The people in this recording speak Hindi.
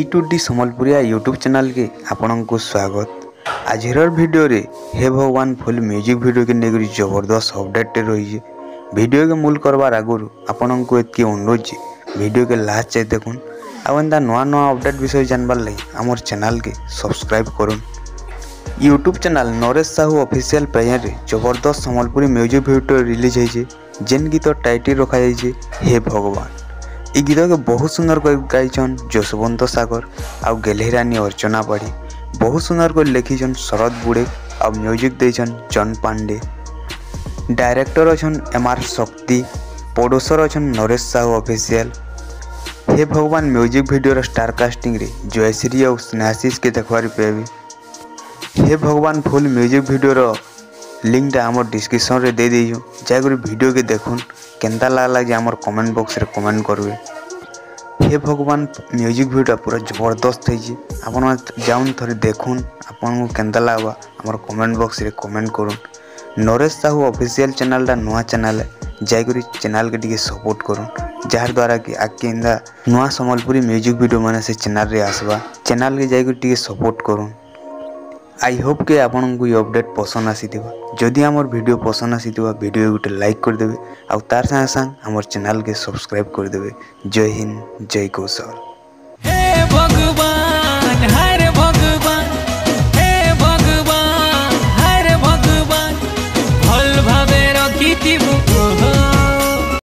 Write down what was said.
G2D समलपुरिया यूट्यूब चैनल के आपन को स्वागत। आज वीडियो रे हे भगवान फुल म्यूजिक वीडियो के नेगरी जबरदस्त अपडेट रही। वीडियो के मूल करवार आगुर आपन को एतकी अनुरोध जे वीडियो के लास्ट जाए देखुन आ एंता नुआ नुआ अपडेट विषय जानबार लगी आमर चैनल के सब्सक्राइब करुन। YouTube channel Naresh Sahu official page रे जबरदस्त समलपुरी म्यूजिक वीडियो रिलीज होइछे जेन गीत टाइटल रखा जाइछे हे भगवान। ई गीत के बहुत सुंदर कर गाइछन जसवंत सागर आ गेलेरानी अर्चना पाढ़ी। बहुत सुंदर कर लिखिछन शरद बुड़े आ म्यूजिक देछन जन पांडे। डायरेक्टर अछन MR शक्ति, प्रोड्यूसर अछन नरेश साहू ऑफिशियल। हे भगवान म्यूजिक वीडियो स्टार कास्टिंग रे जयश्री और स्नेहाशीष के देखबार पेबे। हे भगवान फुल म्यूजिक वीडियो लिंक टा हमर डिस्क्रिप्शन रे दे देइयो, जाकर वीडियो के देखुन केंता लागला जे हमर कमेंट बॉक्स रे कमेंट करबे। हे भगवान म्यूजिक वीडियो पूरा जबरदस्त है। आपन जाउन थरे देखुन आपन को केंता लागबा हमर कमेंट बॉक्स रे कमेंट करुन। नरेश साहू ऑफिशियल चैनल दा नुआ चैनल है, जाकर चैनल के टिके सपोर्ट करुन जार द्वारा कि आके इंदा नुआ समलपुरी म्यूजिक वीडियो माने से चैनल रे आसबा। चैनल के जाकर टिके सपोर्ट करुन। आई होप के आपन को ये अपडेट पसंद आसीथिबा। जदि हमर वीडियो पसंद आसीथिबा वीडियो गुटे लाइक कर देबे आ तार संग संग हमर चैनल के सब्सक्राइब कर देबे। जय हिंद, जय कौशल। हे भगवान।